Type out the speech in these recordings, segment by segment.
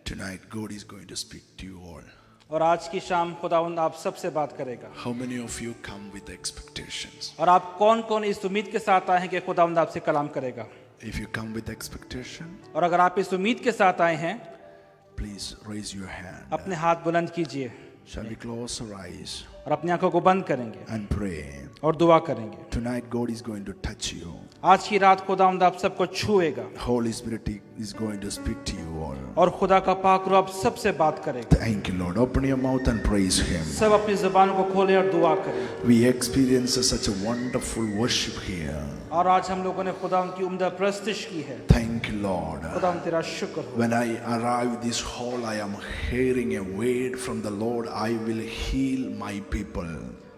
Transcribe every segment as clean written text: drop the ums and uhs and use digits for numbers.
Tonight, God is going to speak to you all. और आज की शाम खुदावंद आप सबसे बात करेगा। How many of you come with expectations? और आप कौन कौन इस उम्मीद के साथ आए हैं कि खुदावंद आपसे कलाम करेगा। If you come with expectation, और अगर आप इस उम्मीद के साथ आए हैं, please raise your hand. अपने हाथ बुलंद कीजिए Shall we close our eyes और अपनी आंखों को बंद करेंगे and pray? और दुआ करेंगे। Tonight, God is going to touch you. आज की रात खुदावंद आप सबको छुएगा Holy Spirit is going to speak to you all. और खुदा का पाक रूह आप सबसे बात करेगा। Thank you, Lord. Open your mouth and praise Him. सब अपनी जुबानों को खोले और दुआ करें। We experience such a wonderful worship here. और आज हम लोगों ने खुदावंद की उम्दा प्रस्तुति की है। Thank you, Lord. खुदावंद तेरा शुक्र हो। When I arrive this hall, I am hearing a word from the Lord. I will heal my people.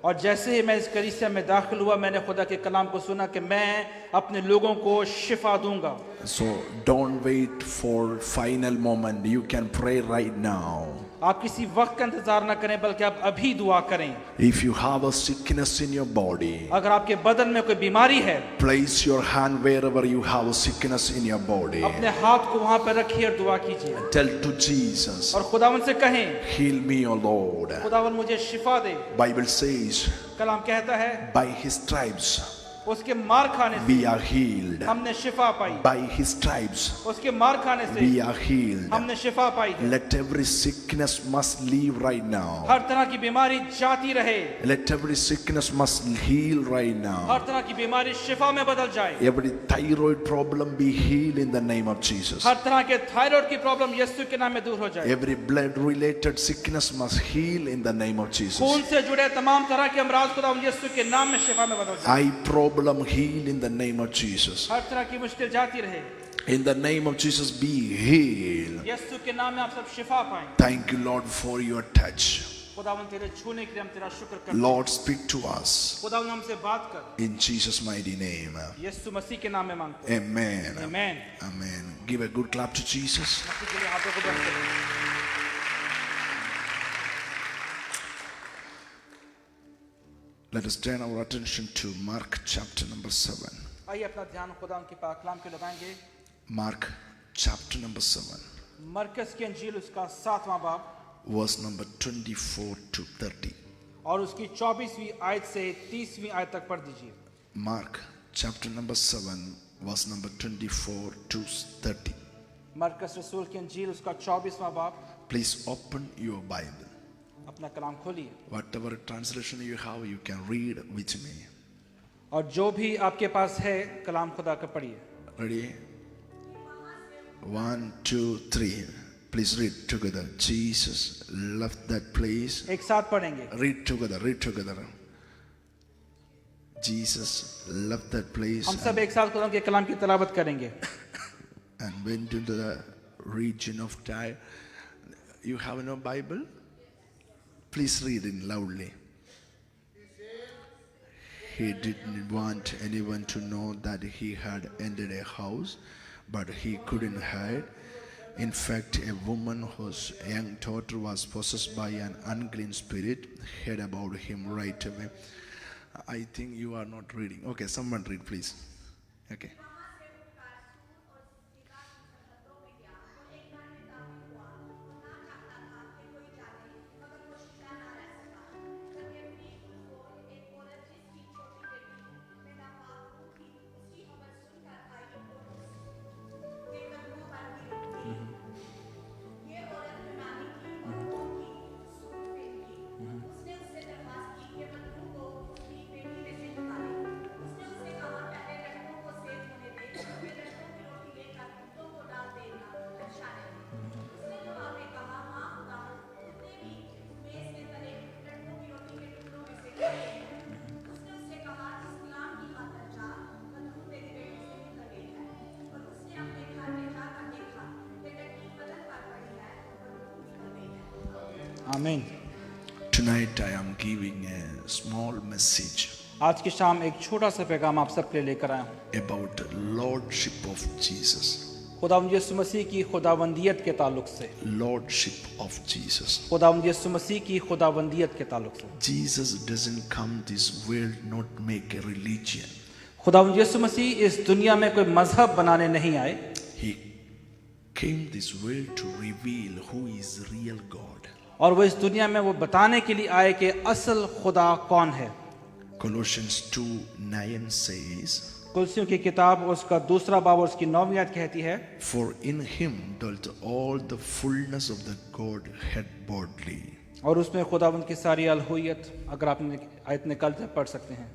और जैसे ही मैं इस कलीसिया में दाखिल हुआ, मैंने खुदा के कलाम को सुना कि मैं अपने लोगों को शिफा दूंगा। So don't wait for final moment. You can pray right now. आप किसी वक्त का इंतजार ना करें, बल्कि आप अभी दुआ करें। If you have a sickness in your body, अगर आपके बदन में कोई बीमारी है, place your hand wherever you have a sickness in your body. अपने हाथ को वहां पर रखिए और दुआ कीजिए Tell to Jesus, और खुदावन से कहें, heal me, O Lord. खुदावन मुझे शिफा दे। Bible says, कलाम कहता है, by His stripes उसके मार खाने से we are healed. हमने शिफा पाई। By His stripes उसके मार खाने से we are healed. हमने शिफा पाई है। Let every sickness must leave right now. हर तरह की बीमारी जाती रहे, Let every sickness must heal right now. हर तरह की बीमारी शिफा में बदल जाए। Every thyroid problem be healed in the name of Jesus. हर तरह के थायराइड की प्रॉब्लम यीशु के नाम में दूर हो जाए। Every blood related sickness must heal in the name of Jesus. खून से जुड़े तमाम तरह के अमराज खुदा यीशु के नाम में शिफा में बदल जाए। Eye problem heal in the name of Jesus. हर तरह की मुश्किल जाती रहे, In the name of Jesus be healed. यीशु के नाम में आप सब शिफा पाएं। Thank you, Lord, for your touch. खुदावन तेरे छूने के लिए हम तेरा शुक्र करते हैं। Lord, speak to us खुदावन हमसे बात कर, in Jesus' mighty name. यीशु मसीह के नाम में मांगते हैं। Amen. आमीन। Amen. Give a good clap to Jesus. मसीह के लिए हाथों को बंद करें। Let us turn our attention to Mark chapter number 7. आइए अपना ध्यान खुदावन के पाक कलाम पे लगाएंगे। Mark chapter number 7, मरकस की अंजील उसका 7वां बाब verse number 24 to 30. और उसकी 24वीं आयत से 30वीं आयत तक पढ़ दीजिए। Mark chapter number 7, verse number 24 to 30. मरकस रसूल की अंजील उसका 24वां बाब। Please open your Bible. अपना कलाम खोलिए Whatever translation you have, you can read with me. और जो भी आपके पास है कलाम खुदा का पढ़िए। Ready? 1, 2, 3. Please read together. Jesus left that place. एक साथ पढ़ेंगे। Read together, read together. Jesus left that place हम सब एक साथ खुदा के कलाम की तिलावत करेंगे। and went into the region of Tyre. You have no Bible? Please read it loudly. He didn't want anyone to know that he had entered a house, but he couldn't hide. In fact, a woman whose young daughter was possessed by an unclean spirit heard about him right away. I think you are not reading. Okay, someone read, please. Okay. आमीन। Tonight I am giving a small message आज की शाम एक छोटा सा पैगाम आप सबके लिए लेकर आया हूँ about lordship of Jesus. खुदावंद यीशु मसीह की खुदावंदियत के ताल्लुक से। Lordship of Jesus. खुदावंद यीशु मसीह की खुदावंदियत के ताल्लुक से। Jesus doesn't come this world not make a religion. खुदावंद यीशु मसीह इस दुनिया में कोई मजहब बनाने नहीं आए। He came this world to reveal who is real God. और वो इस दुनिया में वो बताने के लिए आए कि असल खुदा कौन है। Colossians 2:9 says, कुलसियों की किताब उसका 2 बाब और उसकी 9वीं आयत कहती है, For in him dwelt all the fullness of the Godhead bodily. और उसमें खुदावंद की सारी अलहुइयत, अगर आप आयत निकाल कर पढ़ सकते हैं।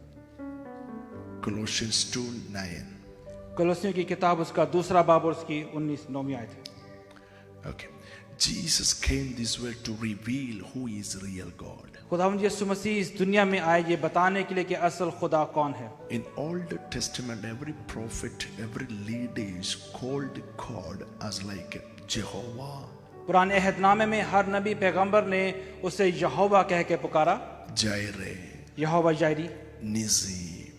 Colossians 2:9. कुलसियों की किताब उसका 2 बाब और उसकी 9वीं आयत है। Okay. Jesus came this way to reveal who is real God. खुदावंद यीशु मसीह इस दुनिया में आए ये बताने के लिए कि असल खुदा कौन है। In Old Testament, every prophet, every leader is called God as like Jehovah, पुराने अहदनामे में हर नबी पैगंबर ने उसे यहोवा कह के पुकारा, Jireh, Jehovah जायरी, Nisi,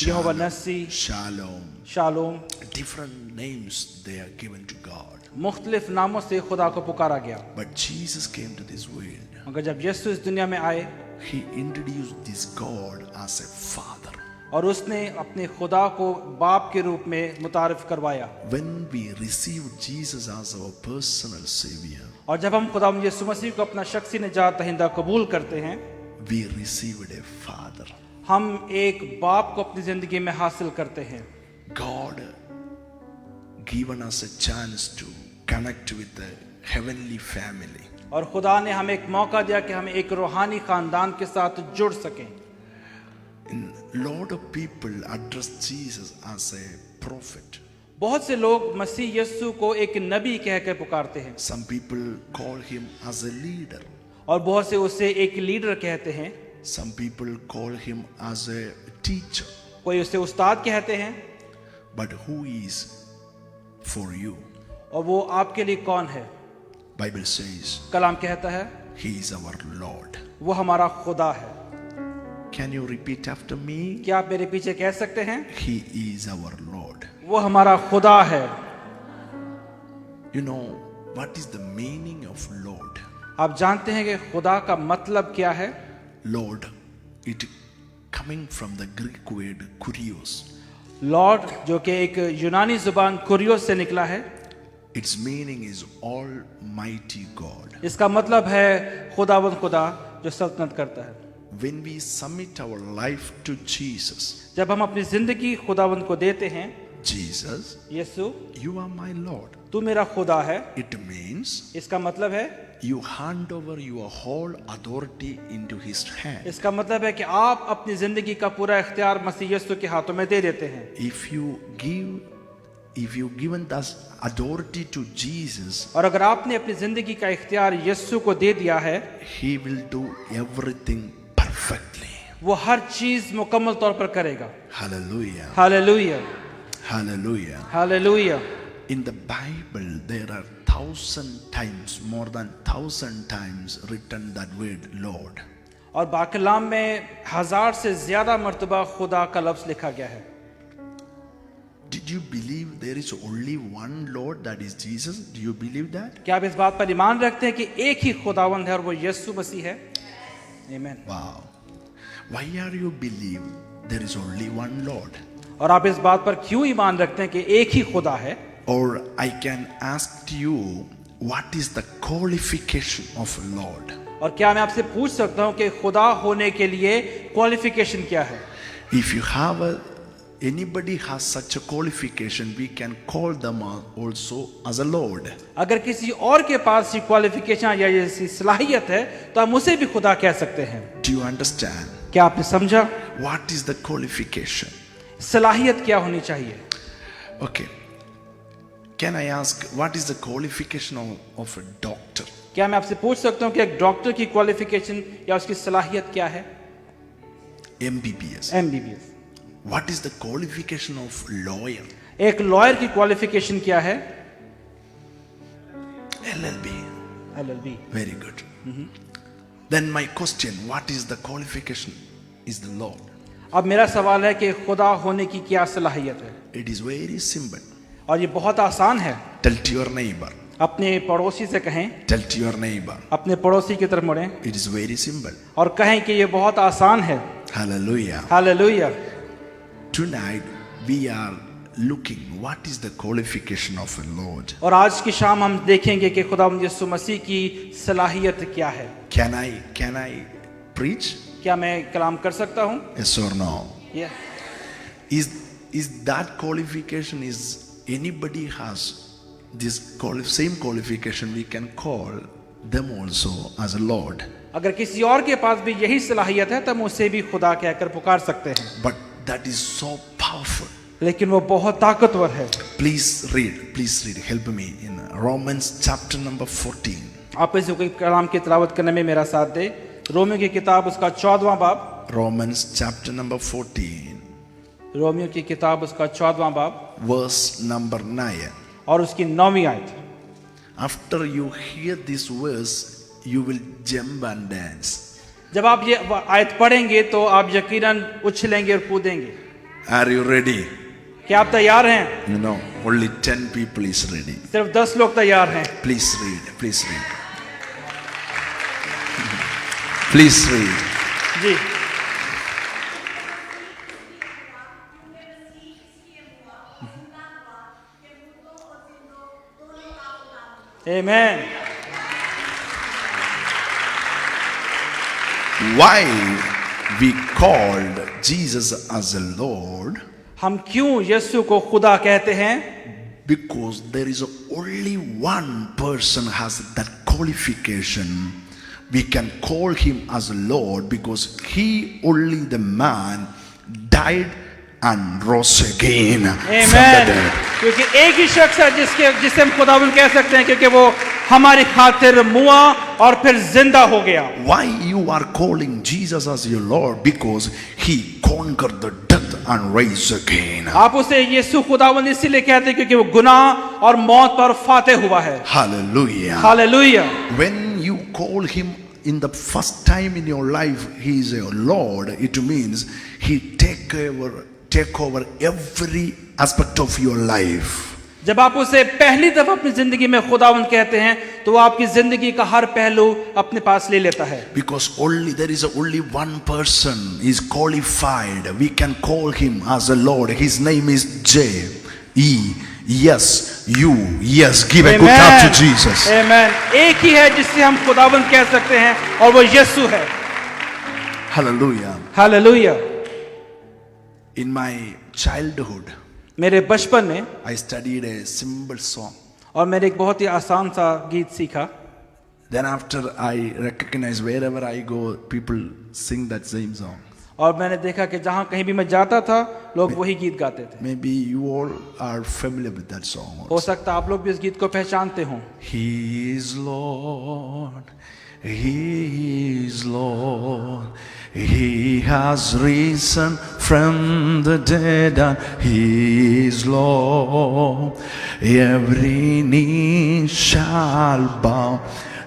Jehovah Nissi, Shalom. Shalom, Different names they are given to God. मुख्तलिफ नामों से खुदा को पुकारा गया। But Jesus came to this world. मगर जब यीशु इस दुनिया में आए He introduced this God as a father. और उसने अपने खुदा को बाप के रूप में मुतारिफ करवाया, When we receive Jesus as our personal savior, और जब हम खुदा यीशु मसीह को अपना शख्सी निजात दहिंदा कबूल करते हैं, we received a father. हम एक बाप को अपनी जिंदगी में हासिल करते हैं। God given us a chance to connect with the heavenly family. और खुदा ने हमें एक मौका दिया कि हम एक रूहानी खानदान के साथ जुड़ सकें। And lot of people address Jesus as a prophet. बहुत से लोग मसीह यीशु को एक नबी कह कर पुकारते हैं, Some people call him as a leader. और बहुत से उसे एक लीडर कहते हैं, Some people call him as a teacher. कोई उसे उस्ताद कहते हैं। But who is for you? और वो आपके लिए कौन है? Bible says कलाम कहता है he is our Lord. वो हमारा खुदा है। Can you repeat after me? क्या आप मेरे पीछे कह सकते हैं? He is our Lord. वो हमारा खुदा है। You know what is the meaning of Lord? आप जानते हैं कि खुदा का मतलब क्या है? Lord, it coming from the Greek word kurios. Lord, जो कि एक यूनानी जुबान कुरियोस से निकला है, Its meaning is Almighty God. इसका मतलब है खुदावंद खुदा जो सल्तनत करता है। When we submit our life to Jesus, जब हम अपनी जिंदगी खुदावंद को देते हैं, Jesus, Yeshu you are my Lord. तू मेरा खुदा है, It means इसका मतलब है, you hand over your whole authority into His hand. इसका मतलब है कि आप अपनी जिंदगी का पूरा इख्तियार मसीह यीशु के हाथों में दे देते हैं। If you given that authority to Jesus, और अगर आपने अपनी जिंदगी का इख्तियार यीशु को दे दिया है, He will do everything perfectly. वो हर चीज मुकम्मल तौर पर करेगा। Hallelujah. Hallelujah, Hallelujah. Hallelujah. In the Bible, there are 1,000 times, more than 1,000 times written that word Lord. और बाकलाम में 1000 से ज्यादा मर्तबा खुदा का लफ्ज लिखा गया है। Did you believe there is only one Lord, that is Jesus? Do you believe that? क्या आप इस बात पर ईमान रखते हैं कि एक ही खुदावंद है और वो यीशु मसीह है? आमीन। Wow. Why are you believe there is only one Lord? और आप इस बात पर क्यों ईमान रखते हैं कि एक ही खुदा है? Or I can ask you, what is the qualification of Lord? और क्या मैं आपसे पूछ सकता हूं कि खुदा होने के लिए क्वालिफिकेशन क्या है? If you have anybody has such a qualification, we can call them also as a Lord. अगर किसी और के पास ये क्वालिफिकेशन या ये सलाहियत है तो हम उसे भी खुदा कह सकते हैं। Do you understand? क्या आपने समझा? What is the qualification? सलाहियत क्या होनी चाहिए? Okay. Can I ask, what is the qualification of a doctor? क्या मैं आपसे पूछ सकता हूं कि एक डॉक्टर की क्वालिफिकेशन या उसकी सलाहियत क्या है? MBBS. MBBS। What is the qualification of lawyer? एक लॉयर की क्वालिफिकेशन क्या है? LLB. LLB। Very good. Then my question, what is the qualification? Is the Lord? अब मेरा सवाल है कि खुदा होने की क्या सलाहियत है? It is very simple. और ये बहुत आसान है। Tell to your neighbor. अपने पड़ोसी से कहें, Tell to your neighbor. अपने पड़ोसी की तरफ मुड़ें It is very simple. और कहें कि ये बहुत आसान है। Hallelujah. Hallelujah. Tonight we are looking what is the qualification of a Lord. और आज की शाम हम देखेंगे कि खुदावंद यीशु मसीह की सलाहियत क्या है। Can I preach? क्या मैं कलाम कर सकता हूँ? Yes or no? Yeah. Is that qualification is anybody has this same qualification, we can call them also as a Lord. अगर किसी और के पास भी यही सलाहियत है तो हम उसे भी खुदा कहकर पुकार सकते हैं। But that is so powerful. लेकिन वो बहुत ताकतवर है। Please read, help me in Romans chapter number 14. आप इस कलाम की तिलावत करने में मेरा साथ दे। रोमियो की किताब उसका 14वां बाब। Romans chapter number 14, रोमियो की किताब उसका 14वां बाब verse number 9. और उसकी 9वीं आयत। After you hear this verse, you will jump and dance. जब आप ये आयत पढ़ेंगे तो आप यकीनन उछलेंगे और कूदेंगे। Are you ready? क्या आप तैयार हैं? You know, only 10 people is ready. सिर्फ 10 लोग तैयार हैं। Please read. Please read. Ji. Amen. Why we called Jesus as a Lord? हम क्यों यीशु को खुदा कहते हैं? Because there is only one person has that qualification. We can call him as a Lord because he only the man died and rose again from the Amen. dead. क्योंकि एक ही शख्स है जिसे हम खुदावंद कह सकते हैं क्योंकि वो हमारी खातिर मुआ और फिर जिंदा हो गया। Why you are calling Jesus as your Lord? Because he conquered the death and raised again. आप उसे यीशु खुदावंद इसीलिए कहते हैं क्योंकि वो गुनाह और मौत पर फातेह हुआ है। Hallelujah. Hallelujah. When you call him in the first time in your life, he is your Lord. It means he take over every aspect of your life. जब आप उसे पहली दफा अपनी जिंदगी में खुदावंद कहते हैं तो वो आपकी जिंदगी का हर पहलू अपने पास ले लेता है। Because there is only one person is qualified. We can call him as a Lord. His name is J-E-S-U. Yes, give a good clap to Jesus. Amen. एक ही है जिससे हम खुदावंद कह सकते हैं और वो यीशु है। Hallelujah. Hallelujah. In my childhood, मेरे बचपन में I studied a simple song. और मैंने एक बहुत ही आसान सा गीत सीखा। Then after I recognize wherever I go, people sing that same song. और मैंने देखा कि जहाँ कहीं भी मैं जाता था लोग वही गीत गाते थे। Maybe you all are familiar with that song हो also. सकता आप लोग भी इस गीत को पहचानते हों। He is Lord, He is Lord, He has risen from the dead and He is Lord. Every knee shall bow,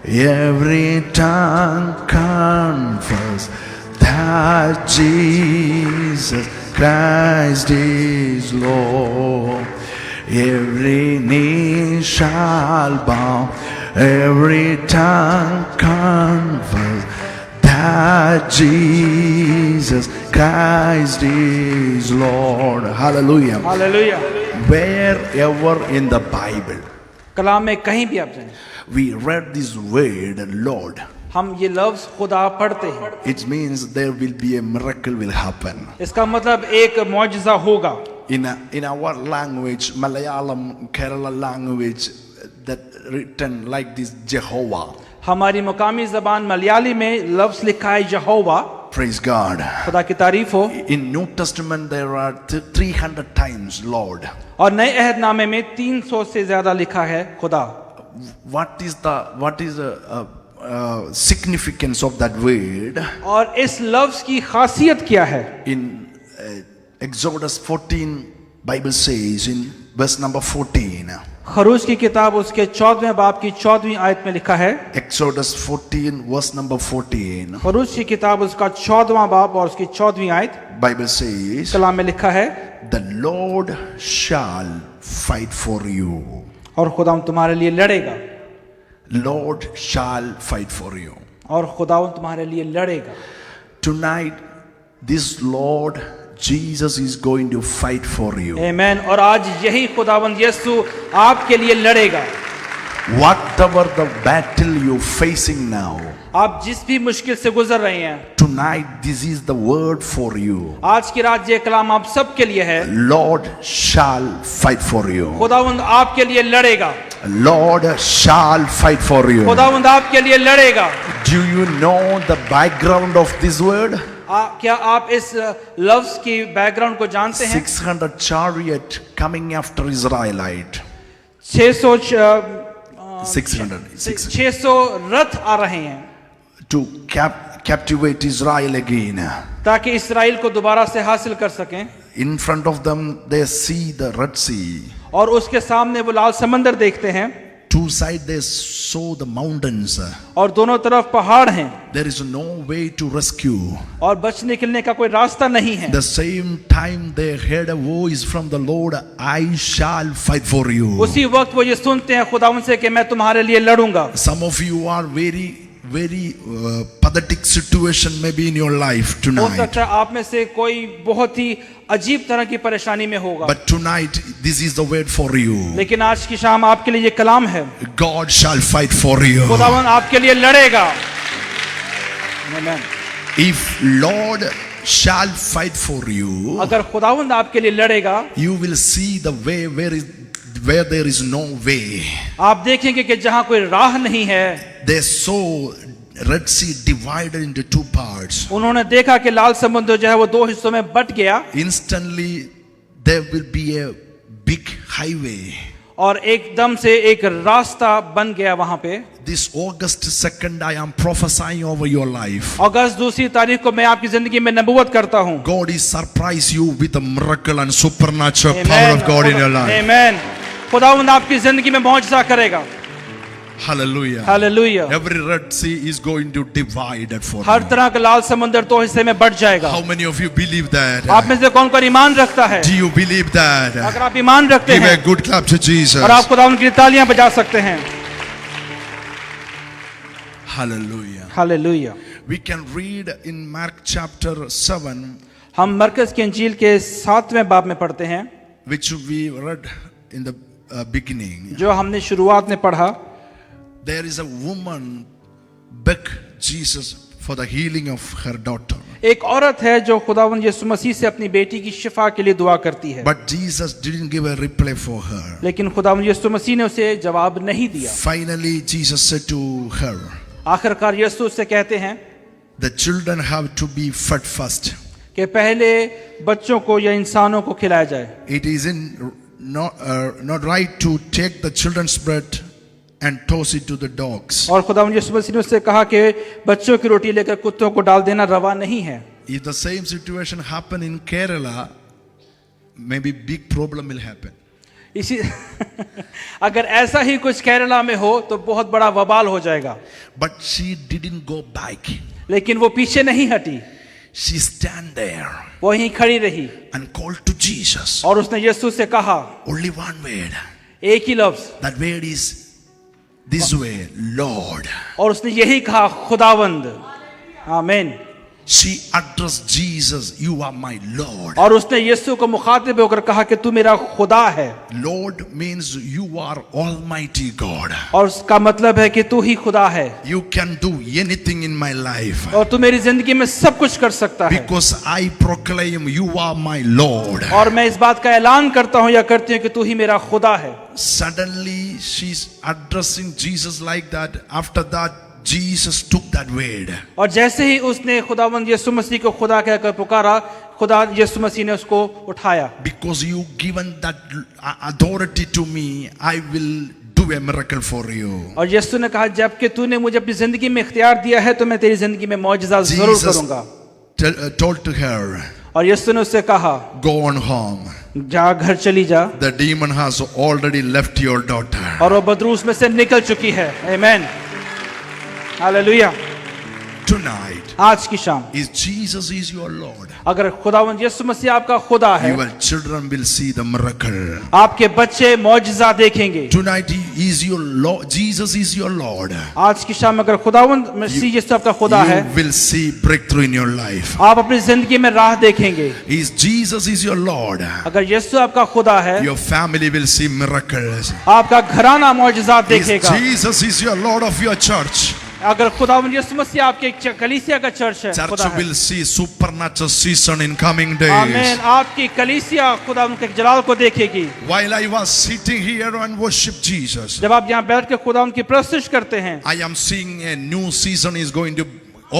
every tongue confess that Jesus Christ is Lord. Every knee shall bow, every tongue confess that Jesus Christ is Lord. Hallelujah. Hallelujah. Wherever in the Bible कलाम में कहीं भी आप जाएं we read this word Lord, हम ये लफ्ज खुदा पढ़ते हैं। it means there will be a miracle will happen. इसका मतलब एक मौजज़ा होगा। In our language, Malayalam, Kerala language, that written like this Jehovah. हमारी मुकामी जबान मलयाली में लफ्ज लिखा है यहोवा। Praise God. खुदा की तारीफ हो। In New Testament there are 300 times Lord. और नए अहदनामे में 300 से ज्यादा लिखा है खुदा। What is the significance of that word? और इस लफ्ज की खासियत क्या है? In Exodus 14, Bible says in verse number 14. खरूज की किताब उसके 14वें बाब की 14वीं आयत में लिखा है। Exodus 14, verse number 14. खरूज की किताब उसका 14वां बाब और उसकी 14वीं आयत Bible says, कलाम में लिखा है, the Lord shall fight for you. और खुदा तुम्हारे लिए लड़ेगा। Lord shall fight for you. और खुदा तुम्हारे लिए लड़ेगा। Tonight, this Lord Jesus is going to fight for you. आमीन। और आज यही खुदावंद यीशु आपके लिए लड़ेगा। Whatever the battle you're facing now, आप जिस भी मुश्किल से गुजर रहे हैं, tonight this is the word for you. आज की रात ये कलाम आप सबके लिए है। Lord shall fight for you. खुदावंद आपके लिए लड़ेगा। Lord shall fight for you. खुदावंद आपके लिए लड़ेगा। Do you know the background of this word? क्या आप इस लफ्ज की बैकग्राउंड को जानते हैं? 600 chariot coming after Israelite. 600 रथ आ रहे हैं to captivate Israel again. ताकि इस्राएल को दोबारा से हासिल कर सकें। In front of them they see the Red Sea. और उसके सामने वो लाल समंदर देखते हैं। Two sides they saw the mountains. और दोनों तरफ पहाड़ हैं। There is no way to rescue. और बच निकलने का कोई रास्ता नहीं है। The same time they heard a voice from the Lord, I shall fight for you. उसी वक्त वो ये सुनते हैं खुदावंद से कि मैं तुम्हारे लिए लड़ूंगा। Some of you are very pathetic situation maybe in your life हो tonight. सकता है आप में से कोई बहुत ही अजीब तरह की परेशानी में होगा। But tonight this is the word for you. लेकिन आज की शाम आपके लिए ये कलाम है। God shall fight for you. खुदावंद आपके लिए लड़ेगा। आमीन। If Lord shall fight for you, अगर खुदावंद आपके लिए लड़ेगा, you will see the way where there is no way. आप देखेंगे कि जहां कोई राह नहीं है। They saw Red Sea divided into two parts. उन्होंने देखा कि लाल समुद्र जो है वो दो हिस्सों में बट गया। Instantly there will be a big highway. और एकदम से एक रास्ता बन गया वहां पे। This August 2nd I am prophesying over your life. अगस्त 2 तारीख को मैं आपकी जिंदगी में नबूवत करता हूं। God is surprise you with a miracle and supernatural power of God in your life. आमीन। खुदावंद आपकी जिंदगी में मौजज़ा करेगा। Hallelujah. Hallelujah. Every Red Sea is going to divide it for her you. तरह का लाल समुद्र दो हिस्से में बट जाएगा। How many of you believe that? आप में से कौन कौन ईमान रखता है? Do you believe that? अगर आप ईमान रखते Give a हैं good clap to Jesus. और आप खुदावंद की तालियां बजा सकते हैं। Hallelujah. Hallelujah. We can read in Mark chapter 7, हम मरकज की इंजील के 7वें बाब में पढ़ते हैं, which we read in the beginning. जो हमने शुरुआत में पढ़ा। There is a woman beg Jesus for the healing of her daughter. एक औरत है जो खुदावंद यीशु मसीह से अपनी बेटी की शिफा के लिए दुआ करती है। But Jesus didn't give a reply for her. लेकिन खुदावंद यीशु मसीह ने उसे जवाब नहीं दिया। Finally, Jesus said to her, आखिरकार यीशु उससे कहते हैं the children have to be fed first. कि पहले बच्चों को या इंसानों को खिलाया जाए। It is not right to take the children's bread and toss it to the dogs. और खुदावंद यीशु मसीह ने उससे कहा कि बच्चों की रोटी लेकर कुत्तों को डाल देना रवा नहीं है। If the same situation happen in Kerala, maybe big problem will happen. इसी अगर ऐसा ही कुछ केरला में हो तो बहुत बड़ा वबाल हो जाएगा। But she didn't go back. लेकिन वो पीछे नहीं हटी, She stand there वो वहीं खड़ी रही and called to Jesus. और उसने यीशु से कहा Only one word. एक ही लफ्ज, That word is this way, Lord. और उसने यही कहा खुदावंद। आमीन। She addressed Jesus, you are my Lord. और उसने यीशु को मुखातिब होकर कहा कि तू मेरा खुदा है। Lord means you are Almighty God. और उसका मतलब है कि तू ही खुदा है You can do anything in my life. और तू मेरी जिंदगी में सब कुछ कर सकता है। Because I proclaim you are my Lord. और मैं इस बात का ऐलान करता हूँ या करती हूँ कि तू ही मेरा खुदा है। Suddenly she's addressing Jesus like that. After that, Jesus took that word. और जैसे ही उसने खुदावंद यीशु मसीह को खुदा कहकर पुकारा, खुदा यीशु मसीह ने उसको उठाया। Because you given that authority to me, I will do a miracle for you. और यीशु ने कहा जबकि तूने मुझे अपनी जिंदगी में इख्तियार दिया है तो मैं तेरी जिंदगी में मौजज़ा जरूर Jesus करूंगा। told to her, और यीशु ने उससे कहा go on home. जा घर चली जा। The demon has already left your daughter. और वो बदरूस में से निकल चुकी है। आमीन। हालेलुया। tonight, आज की शाम is Jesus is your Lord, अगर खुदावंद यीशु मसीह आपका खुदा है, your children will see the miracle. आपके बच्चे मौजज़ा देखेंगे। Tonight he is your Lord. Jesus is your Lord. आज की शाम में अगर खुदावंद मसीह यीशु आपका खुदा है, You will see breakthrough in your life. आप अपनी जिंदगी में राह देखेंगे। Is Jesus is your Lord. अगर यीशु आपका खुदा है, Your family will see miracles. आपका घराना मौजज़ात Is देखेगा। Jesus is your Lord of your church. अगर खुदावंद यीशु मसीह आपके कलीसिया का चर्च है, Church खुदा है। will see supernatural season in coming days. आमीन। आपकी कलीसिया खुदावंद के जलाल को देखेगी। While I was sitting here and worship Jesus, जब आप यहाँ बैठ के खुदावंद की प्रस्तुति करते हैं, I am seeing a new season is going to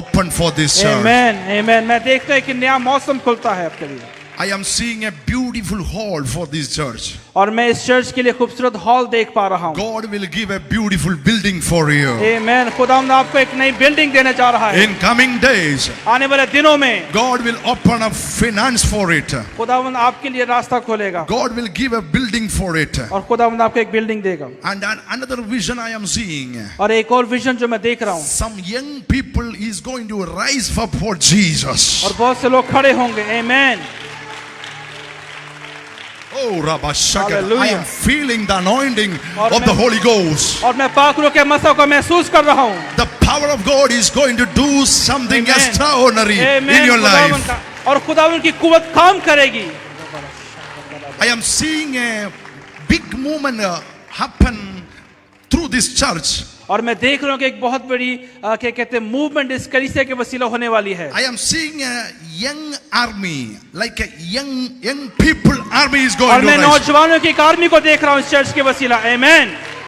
open for this church. आमीन आमीन, मैं देखता हूँ कि नया मौसम खुलता है आपके लिए। I am seeing a beautiful hall for this church. और मैं इस चर्च के लिए खूबसूरत हॉल देख पा रहा हूँ। God will give a beautiful building for you. आमीन। खुदावंद आपको एक नई बिल्डिंग देने जा रहा है। In coming days, आने वाले दिनों में God will open up finance for it. खुदावंद आपके लिए रास्ता खोलेगा God will give a building for it. और खुदावंद आपको एक बिल्डिंग देगा। And another vision I am seeing. और एक और विजन जो मैं देख रहा हूँ, Some young people is going to rise up for Jesus. और बहुत से लोग खड़े होंगे। आमीन। Oh, Rabba Shagar, I Hallelujah. am feeling the anointing और of मैं- the Holy Ghost. और मैं पाखरों के मसा को महसूस कर रहा हूँ। The power of God is going to do something Amen. extraordinary in आमीन। your खुदावंद life. का- और खुदावंद की कुव्वत काम करेगी। I am seeing a big movement happen through this church. और मैं देख रहा हूँ कि एक बहुत बड़ी क्या कहते हैं मूवमेंट इस कलीसिया के वसीला होने वाली है। I am seeing a young army, like a young people army is और going to मैं rise. नौजवानों की एक आर्मी को देख रहा हूँ इस चर्च के वसीला। आमीन।